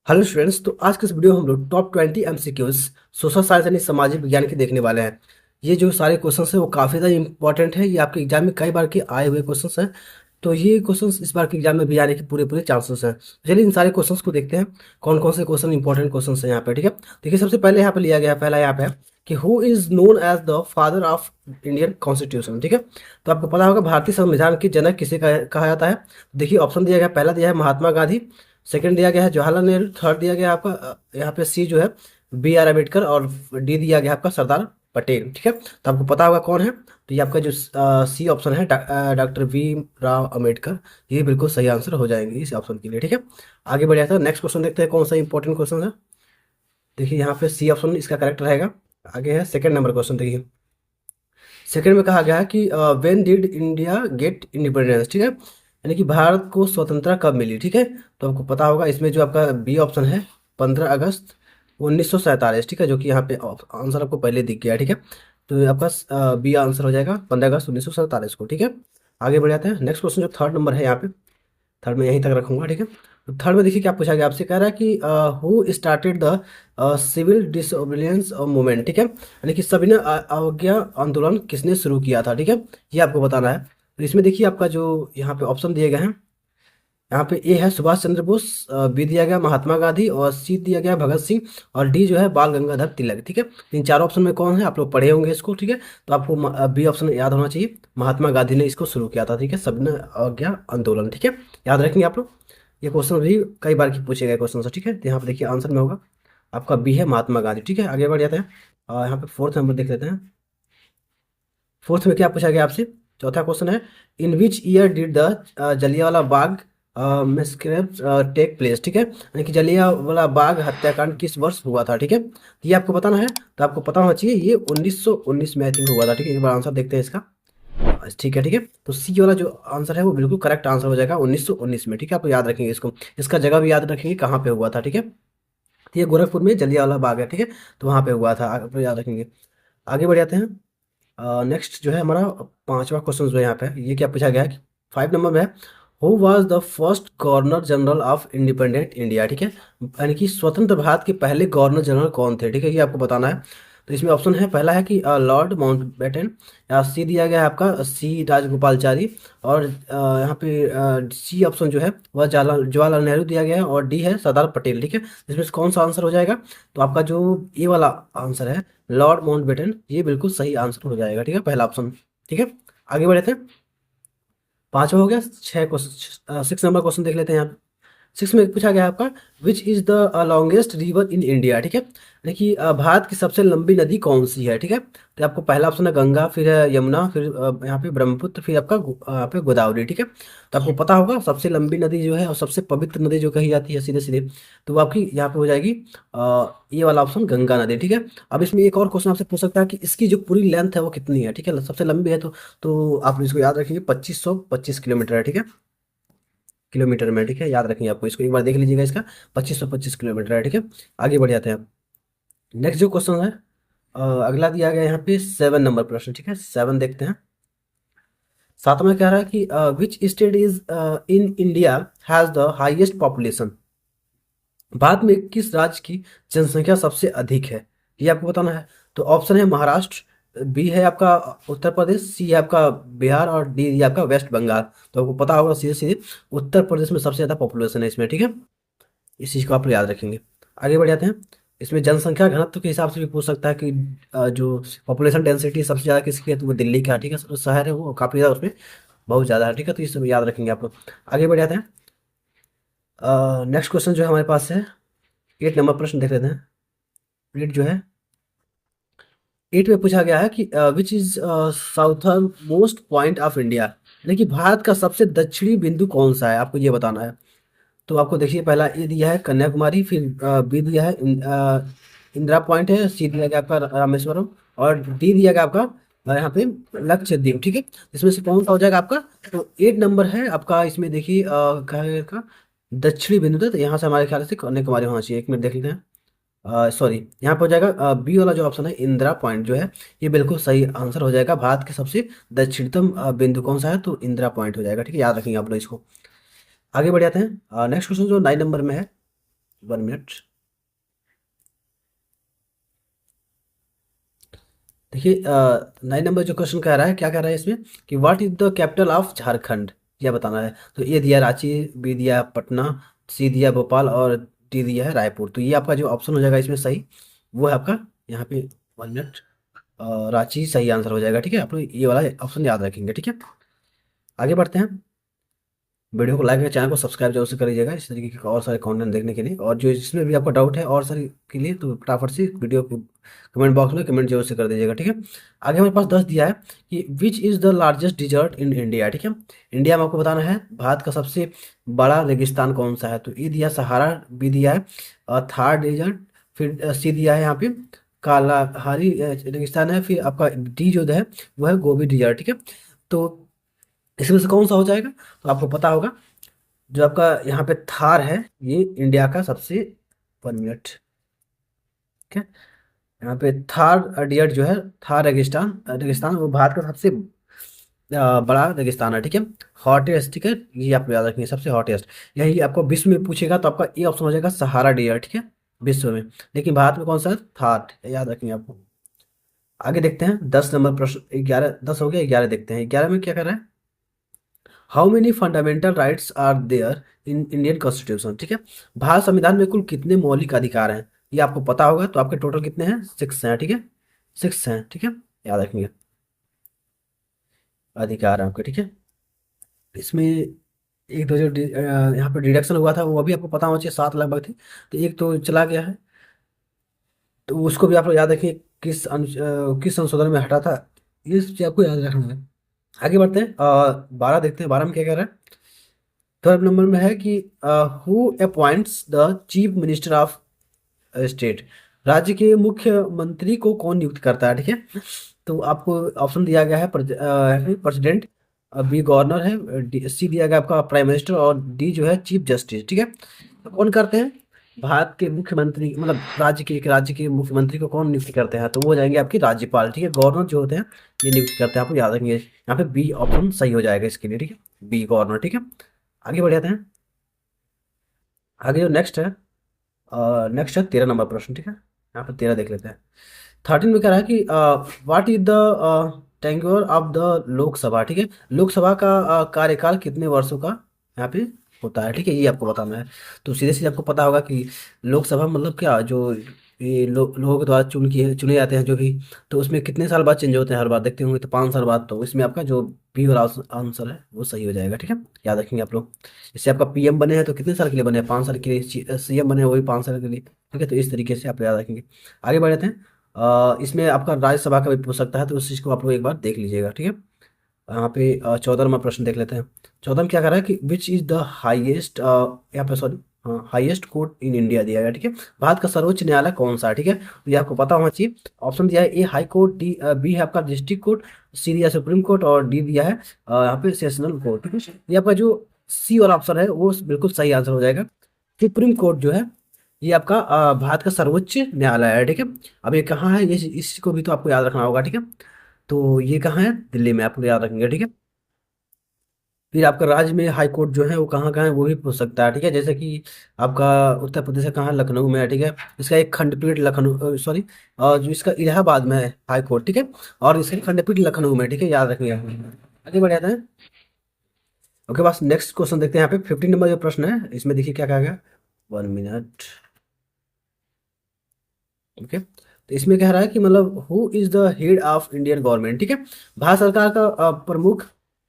Hello students. तो आज के इस वीडियो में हम लोग टॉप 20 एमसीक्यूज सोशल साइंस यानी सामाजिक विज्ञान के देखने वाले हैं। ये जो सारे क्वेश्चंस हैं वो काफ़ी ज़्यादा इंपॉर्टेंट है। ये आपके एग्जाम में कई बार के आए हुए क्वेश्चंस हैं। तो ये क्वेश्चंस इस बार के एग्जाम में भी आने के पूरे पूरे चांसेस हैं। चलिए इन सारे क्वेश्चंस को देखते हैं कौन कौन से क्वेश्चन इंपॉर्टेंट क्वेश्चन हैं यहाँ पे। ठीक है, देखिए सबसे पहले यहाँ पे लिया गया है, पहला यहाँ पे है कि who is known as the father of Indian constitution. ठीक है, तो आपको पता होगा भारतीय संविधान के जनक किसे कहा जाता है। देखिए ऑप्शन दिया गया, पहला दिया है महात्मा गांधी, सेकंड दिया गया है जवाहरलाल नेहरू, थर्ड दिया गया है आपका यहाँ पे सी जो है बी आर अम्बेडकर, और डी दिया गया है आपका सरदार पटेल। ठीक है, तो आपको पता होगा कौन है। तो ये आपका जो सी ऑप्शन है डॉक्टर भीम राव अम्बेडकर, ये बिल्कुल सही आंसर हो जाएंगे इस ऑप्शन के लिए। ठीक है, आगे बढ़ जाता है, नेक्स्ट क्वेश्चन देखते हैं कौन सा इंपॉर्टेंट क्वेश्चन है। देखिए यहाँ पे सी ऑप्शन इसका करेक्ट रहेगा। आगे है सेकंड नंबर क्वेश्चन। देखिए सेकंड में कहा गया है कि when did India get independence. ठीक है, यानी कि भारत को स्वतंत्रता कब मिली। ठीक है, तो आपको पता होगा इसमें जो आपका बी ऑप्शन है 15 अगस्त 1947। ठीक है, जो कि यहाँ पे आंसर आपको पहले दिख गया है। ठीक है, तो ये आपका बी आंसर हो जाएगा 15 अगस्त 1947 को। ठीक है, आगे बढ़ जाते हैं, नेक्स्ट क्वेश्चन जो थर्ड नंबर है यहाँ पे, थर्ड में यहीं तक रखूंगा। ठीक है, तो थर्ड में देखिए क्या पूछा गया आपसे, कह रहा है कि who started the civil disobedience movement. ठीक है, यानी कि सविनय अवज्ञा आंदोलन किसने शुरू किया था। ठीक है, ये आपको बताना है। तो इसमें देखिए आपका जो यहाँ पे ऑप्शन दिए गए हैं, यहाँ पे ए है सुभाष चंद्र बोस, बी दिया गया महात्मा गांधी, और सी दिया गया भगत सिंह, और डी जो है बाल गंगाधर तिलक। ठीक है, इन चारों ऑप्शन में कौन है, आप लोग पढ़े होंगे इसको। ठीक है, तो आपको बी ऑप्शन याद होना चाहिए, महात्मा गांधी ने इसको शुरू किया था। ठीक है, सविनय अवज्ञा आंदोलन। ठीक है, याद रखेंगे आप लोग। ये क्वेश्चन भी कई बार की पूछे गए क्वेश्चन है। ठीक है, तो यहाँ पे देखिए आंसर में होगा आपका बी है महात्मा गांधी। ठीक है, आगे बढ़ जाते हैं, यहाँ पे फोर्थ नंबर देख लेते हैं। फोर्थ में क्या पूछा गया आपसे, चौथा क्वेश्चन है in which year did the Jallianwala Bagh massacre take place. ठीक है, यानी कि जलियांवाला बाग हत्याकांड किस वर्ष हुआ था। ठीक है, तो ये आपको बताना है। तो आपको पता होना चाहिए ये 1919 में आई थिंक हुआ था। ठीक है, एक बार आंसर देखते हैं इसका। ठीक है, ठीक है, तो सी वाला जो आंसर है वो बिल्कुल करेक्ट आंसर हो जाएगा 1919 में। ठीक है, आप याद रखेंगे इसको, इसका जगह भी याद रखेंगे कहाँ पे हुआ था। ठीक है, तो ये गोरखपुर में जलियांवाला बाग है। ठीक है, तो वहाँ पे हुआ था, आप याद रखेंगे। आगे बढ़ जाते हैं, नेक्स्ट जो है हमारा पांचवा क्वेश्चन जो है यहाँ पे, ये क्या पूछा गया है, 5 नंबर में है who was the first governor general of independent India. ठीक है, यानी कि स्वतंत्र भारत के पहले गवर्नर जनरल कौन थे। ठीक है, ये आपको बताना है। तो इसमें ऑप्शन है, पहला है कि लॉर्ड माउंटबेटन, या सी दिया गया है आपका सी राजगोपालचारी, और यहाँ पे सी ऑप्शन जो है वह जवाहरलाल नेहरू दिया गया है, और डी है सरदार पटेल। ठीक है, इसमें से कौन सा आंसर हो जाएगा, तो आपका जो ए वाला आंसर है लॉर्ड माउंटबेटन, ये बिल्कुल सही आंसर हो जाएगा। ठीक है, पहला ऑप्शन। ठीक है, आगे बढ़ते हैं, पांचवा हो गया, छह क्वेश्चन, 6 नंबर क्वेश्चन देख लेते हैं यहाँ पे। 6 में पूछा गया है आपका which is the longest river in India. ठीक है, देखिए भारत की सबसे लंबी नदी कौन सी है। ठीक है, तो आपको पहला ऑप्शन है गंगा, फिर है यमुना, फिर यहाँ पे ब्रह्मपुत्र, फिर आपका यहाँ पे गोदावरी। ठीक है, तो आपको पता होगा सबसे लंबी नदी जो है और सबसे पवित्र नदी जो कही जाती है सीधे सीधे, तो वो आपकी यहाँ पे हो जाएगी ये वाला ऑप्शन गंगा नदी। ठीक है, अब इसमें एक और क्वेश्चन आपसे पूछ सकता है कि इसकी जो पूरी लेंथ है वो कितनी है। ठीक है, सबसे लंबी है तो आप इसको याद रखेंगे 2525 किलोमीटर है। ठीक है, किलोमीटर में। ठीक है, याद रखेंगे आपको, इसको एक बार देख लीजिएगा, इसका 2525 किलोमीटर है। ठीक है, आगे बढ़ जाते हैं। नेक्स्ट जो क्वेश्चन है अगला दिया गया है यहाँ पे 7 नंबर प्रश्न। ठीक है, 7 देखते हैं। 7 में कह रहा है कि which state is in India has the highest population. Bharat में किस राज्य की जनसंख्या सबसे अधिक है, ये आपको बताना है। तो ऑप्शन है महाराष्ट्र, बी है आपका उत्तर प्रदेश, सी है आपका बिहार, और डी है आपका वेस्ट बंगाल। तो आपको पता होगा सीधे सीधे उत्तर प्रदेश में सबसे ज़्यादा पॉपुलेशन है इसमें। ठीक है, इस चीज़ को आप याद रखेंगे। आगे बढ़ जाते हैं, इसमें जनसंख्या घनत्व के हिसाब से भी पूछ सकता है कि जो पॉपुलेशन डेंसिटी सबसे ज़्यादा किसकी है, तो वो दिल्ली का। ठीक है, शहर है वो काफ़ी ज़्यादा, उसमें बहुत ज़्यादा है। ठीक है, तो ये सब याद रखेंगे आप लोग। आगे बढ़ जाते हैं, नेक्स्ट क्वेश्चन जो है हमारे पास है 8 नंबर प्रश्न देख लेते हैं। 8 जो है, 8 में पूछा गया है कि which is southern most point of India, यानी कि भारत का सबसे दक्षिणी बिंदु कौन सा है, आपको ये बताना है। तो आपको देखिए पहला ए दिया है कन्याकुमारी, फिर बी दिया है इंदिरा पॉइंट है, सी दिया गया आपका रामेश्वरम, और डी दिया गया आपका यहाँ पे लक्षद्वीप। ठीक है, इसमें से कौन सा हो जाएगा आपका, तो 8 नंबर है आपका। इसमें देखिए का दक्षिणी बिंदु था, तो यहाँ से हमारे ख्याल से कन्याकुमारी होना चाहिए। एक मिनट देख लेते हैं, सॉरी यहाँ पर हो जाएगा बी वाला जो ऑप्शन है इंदिरा पॉइंट जो है, ये बिल्कुल सही आंसर हो जाएगा। भारत के सबसे दक्षिणतम बिंदु कौन सा है, तो इंदिरा पॉइंट हो जाएगा। ठीक है, याद रखेंगे आप लोग इसको। आगे बढ़ जाते हैं, नेक्स्ट क्वेश्चन जो 9 नंबर में है, 1 मिनट। देखिए 9 नंबर जो क्वेश्चन कह रहा है, क्या कह रहा है इसमें कि what is the capital of Jharkhand, यह बताना है। तो ए दिया रांची, बी दिया पटना, सी दिया भोपाल और डी दिया है रायपुर। तो ये आपका जो ऑप्शन हो जाएगा इसमें सही, वो है आपका यहाँ पे 1 मिनट, रांची सही आंसर हो जाएगा। ठीक है, आप लोग ये वाला ऑप्शन याद रखेंगे। ठीक है, आगे बढ़ते हैं। वीडियो को लाइक और चैनल को सब्सक्राइब जरूर से कर लीजिएगा इस तरीके के और सारे कंटेंट देखने के लिए। और जो इसमें भी आपका डाउट है और सारे के लिए, तो फटाफट से वीडियो को कमेंट बॉक्स में कमेंट जरूर से कर दीजिएगा। ठीक है, आगे हमारे पास 10 दिया है कि which is the largest desert in India. ठीक है, इंडिया में आपको बताना है भारत का सबसे बड़ा रेगिस्तान कौन सा है। तो ए दिया सहारा, बी दिया है थार डेजर्ट, फिर सी दिया है यहाँ पे कालाहारी रेगिस्तान है, फिर आपका डी जो है वो है गोबी डिजर्ट। ठीक है, तो इसमें से कौन सा हो जाएगा, तो आपको पता होगा जो आपका यहाँ पे थार है, ये इंडिया का सबसे 1 मिनट। ठीक है, यहाँ पे थार डियट जो है, थार रेगिस्तान रेगिस्तान वो भारत का सबसे बड़ा रेगिस्तान है। ठीक है, हॉटेस्ट। ठीक है, ये आप याद रखेंगे, सबसे हॉटेस्ट। यही आपको विश्व में पूछेगा तो आपका ये ऑप्शन हो जाएगा सहारा डियर। ठीक है, विश्व में, लेकिन भारत में कौन सा है, थार, याद रखेंगे आपको। आगे देखते हैं 10 नंबर प्रश्न। 11 10 हो गया, 11 देखते हैं। 11 में क्या कर रहा है, how many fundamental rights are there in Indian constitution. ठीक है, भारत संविधान में कुल कितने मौलिक अधिकार हैं, ये आपको पता होगा। तो आपके टोटल कितने हैं, 6 हैं। ठीक है, 6 हैं। ठीक है, याद रखेंगे अधिकार हैं आपके। ठीक है, इसमें एक दो जो यहाँ पे डिडक्शन हुआ था वो अभी आपको पता होना चाहिए, 7 लगभग थे, तो एक तो चला गया है, तो उसको भी आप लोग याद रखिए किस संशोधन में हटा था, ये चीज़ आपको याद रखना है। आगे बढ़ते हैं, 12 देखते हैं। 12 में क्या कह रहा है, थर्ड नंबर में है कि who appoints the chief minister of state. राज्य के मुख्यमंत्री को कौन नियुक्त करता है। ठीक है, तो आपको ऑप्शन दिया गया है प्रेसिडेंट, बी गवर्नर है, सी दिया गया आपका प्राइम मिनिस्टर और डी जो है चीफ जस्टिस। ठीक है, तो कौन करते हैं, भारत के मुख्यमंत्री, मतलब राज्य के मुख्यमंत्री को कौन नियुक्त करते हैं, तो वो हो जाएंगे आपकी राज्यपाल। ठीक है, गवर्नर जो होते हैं ये नियुक्त करते हैं, आपको याद रखेंगे। यहाँ पे बी ऑप्शन सही हो जाएगा इसके लिए। ठीक है, बी गवर्नर। ठीक है, आगे बढ़ जाते हैं। आगे जो नेक्स्ट है, 13 नंबर प्रश्न। ठीक है, यहाँ पर 13 देख लेते हैं। 13 में कह रहा है कि what is the tenure of the Lok Sabha. ठीक है, लोकसभा का कार्यकाल कितने वर्षों का यहाँ पे होता है। ठीक है, ये आपको बताना है। तो सीधे सीधे आपको पता होगा कि लोकसभा मतलब क्या, जो ये लोगों के द्वारा चुने जाते हैं जो भी, तो उसमें कितने साल बाद चेंज होते हैं, हर बार देखते होंगे तो 5 साल बाद। तो इसमें आपका जो बी वाला आंसर है वो सही हो जाएगा। ठीक है, याद रखेंगे आप लोग। जैसे आपका पीएम बने हैं तो कितने साल के लिए बने हैं, 5 साल के लिए। सीएम बने हैं वो भी 5 साल के लिए। ठीक है, तो इस तरीके से आप याद रखेंगे। आगे बढ़ जाते हैं। इसमें आपका राज्यसभा का भी पूछ सकता है, तो उस चीज़ को आप लोग एक बार देख लीजिएगा। ठीक है, यहाँ पे 14वां प्रश्न देख लेते हैं। 14 में क्या कर रहा है कि विच इज द हाईएस्ट, यहाँ पे सॉरी, हाँ, हाईएस्ट कोर्ट इन इंडिया दिया गया। ठीक है, भारत का सर्वोच्च न्यायालय कौन सा है। ठीक है, तो ये आपको पता होना चाहिए। ऑप्शन दिया है ए हाई कोर्ट, डी बी है आपका डिस्ट्रिक्ट कोर्ट, सी दिया सुप्रीम कोर्ट और डी दिया है यहाँ पे सेशनल कोर्ट। ठीक है, ये आपका जो सी वाला ऑप्शन है वो बिल्कुल सही आंसर हो जाएगा। सुप्रीम कोर्ट जो है ये आपका भारत का सर्वोच्च न्यायालय है। ठीक है, अब ये कहाँ है, ये इसको भी तो आपको याद रखना होगा। ठीक है, तो ये कहाँ है, दिल्ली में, आप लोग याद रखेंगे। ठीक है, फिर आपका राज्य में हाई कोर्ट जो है वो कहाँ है वो भी पूछ सकता है। ठीक है, जैसे कि आपका उत्तर प्रदेश का कहाँ है, लखनऊ में है। ठीक है, इसका एक खंडपीठ लखनऊ, सॉरी, और जो इसका इलाहाबाद में है हाई कोर्ट। ठीक है, और इसका खंडपीठ लखनऊ में। ठीक है, याद रखिएगा। आगे बढ़ जाते हैं। ओके, बस नेक्स्ट क्वेश्चन देखते हैं। यहाँ पे 15 नंबर जो प्रश्न है इसमें देखिए क्या कहा गया, 1 मिनट। ओके, तो इसमें कह रहा है कि मतलब who is the head of Indian government. ठीक है, भारत सरकार का प्रमुख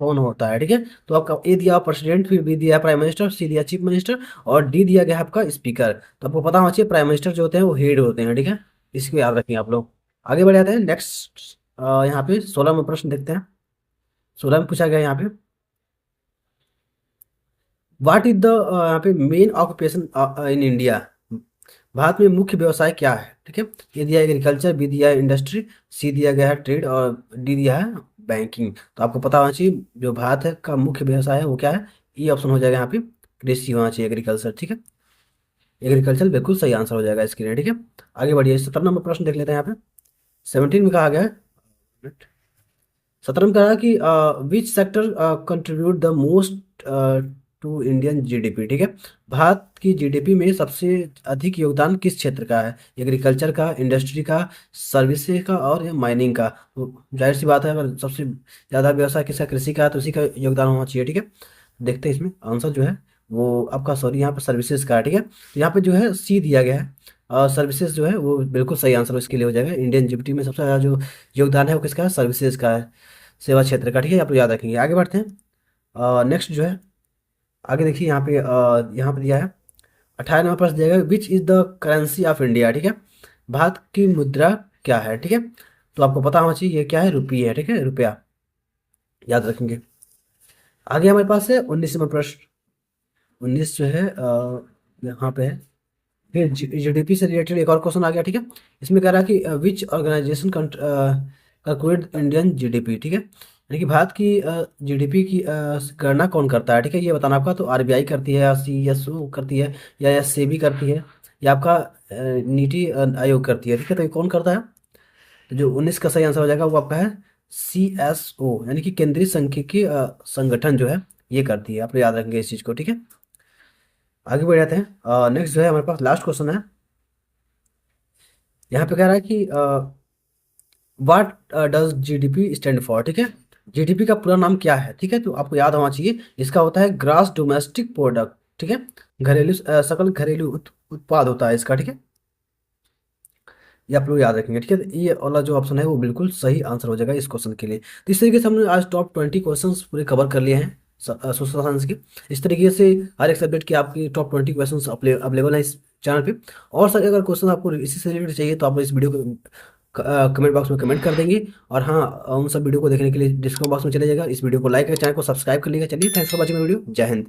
कौन होता है। ठीक है, तो आपका ए दिया प्रेसिडेंट, फिर बी दिया प्राइम मिनिस्टर, सी दिया चीफ मिनिस्टर और डी दिया गया आपका स्पीकर। तो आपको पता होना चाहिए प्राइम मिनिस्टर जो होते हैं वो हेड होते हैं। ठीक है, इसको याद रखें आप लोग। आगे बढ़ जाते हैं नेक्स्ट। यहाँ पे 16 में प्रश्न देखते हैं। 16 में पूछा गया यहाँ पे व्हाट इज द यहाँ पे main occupation in India. Bharat में मुख्य व्यवसाय क्या है। ठीक है, ये दिया है एग्रीकल्चर, बी दिया है इंडस्ट्री, सी दिया गया है ट्रेड और डी दिया है बैंकिंग। तो आपको पता होना चाहिए जो भारत है का मुख्य व्यवसाय है वो क्या है, ये ऑप्शन हो जाएगा यहाँ पे कृषि होना चाहिए, एग्रीकल्चर। ठीक है, एग्रीकल्चर बिल्कुल सही आंसर हो जाएगा इसके लिए। ठीक है, आगे बढ़िए। 17 नंबर प्रश्न देख लेते हैं। यहाँ पे 17 में कहा गया है, 17 में कहा है कि which sector contribute the most to Indian GDP, ठीक है। भारत की जीडीपी में सबसे अधिक योगदान किस क्षेत्र का है? एग्रीकल्चर का, इंडस्ट्री का, सर्विसेज का और या माइनिंग का? तो जाहिर सी बात है, अगर सबसे ज़्यादा व्यवसाय किसका, कृषि का है, तो उसी का योगदान होना चाहिए, ठीक है। देखते हैं इसमें आंसर जो है वो आपका, सॉरी, यहाँ पर सर्विसेज का है, ठीक है। तो यहाँ पे जो है सी दिया गया है, सर्विसेज जो है वो बिल्कुल सही आंसर इसके लिए हो जाएगा। इंडियन जीडीपी में सबसे ज़्यादा जो योगदान है वो किसका है? सर्विसेज का है, सेवा क्षेत्र का, ठीक है। आप लोग याद रखेंगे। आगे बढ़ते हैं। नेक्स्ट जो है, आगे देखिए यहाँ पे दिया है 18 नंबर प्रश्न दिया गया, which is the currency of India, ठीक है। भारत की मुद्रा क्या है, ठीक है। तो आपको पता होना चाहिए ये क्या है, रुपये है, ठीक है, रुपया, याद रखेंगे। आगे हमारे पास है 19 नंबर प्रश्न। 19 जो है यहाँ पे है, फिर जीडीपी से रिलेटेड एक और क्वेश्चन आ गया, ठीक है। इसमें कह रहा है कि विच ऑर्गेनाइजेशन कैलकुलेट इंडियन जीडीपी, ठीक है। यानी कि भारत की जीडीपी की गणना कौन करता है, ठीक है, ये बताना आपका। तो आरबीआई करती है, या सीएसओ करती है, या सेबी करती है, या आपका नीति आयोग करती है, ठीक है। तो ये कौन करता है? तो जो 19 का सही आंसर हो जाएगा वो आपका है सीएसओ, यानी कि केंद्रीय सांख्यिकी संगठन जो है ये करती है। आप लोग याद रखेंगे इस चीज़ को, ठीक है। आगे बढ़ जाते हैं। नेक्स्ट जो है हमारे पास लास्ट क्वेश्चन है। यहाँ पे कह रहा है कि what does GDP stand for, ठीक है। जीडीपी का पूरा नाम क्या है, ठीक है। तो आपको याद होना चाहिए, इसका होता है ग्रास डोमेस्टिक प्रोडक्ट, ठीक है। घरेलू सकल घरेलू उत्पाद होता है इसका, ठीक है। ये आप लोग याद रखेंगे, ठीक है। तो ये वाला जो ऑप्शन है वो बिल्कुल सही आंसर हो जाएगा इस क्वेश्चन के लिए। तो इस तरीके से हमने आज टॉप 20 क्वेश्चन पूरे कवर कर लिए हैं सोशल साइंस के। इस तरीके से हर एक सब्जेक्ट की आपकी टॉप 20 क्वेश्चन अवेलेबल है इस चैनल पे। और सारे अगर क्वेश्चन आपको इसी से रिलेटेड चाहिए तो आप इस वीडियो को कमेंट बॉक्स में कमेंट कर देंगे। और हाँ, उन सब वीडियो को देखने के लिए डिस्क्रिप्शन बॉक्स में चले जाएगा। इस वीडियो को लाइक करें, चैनल को सब्सक्राइब कर लीजिएगा। चलिए, थैंक्स फॉर वॉचिंग वीडियो। जय हिंद।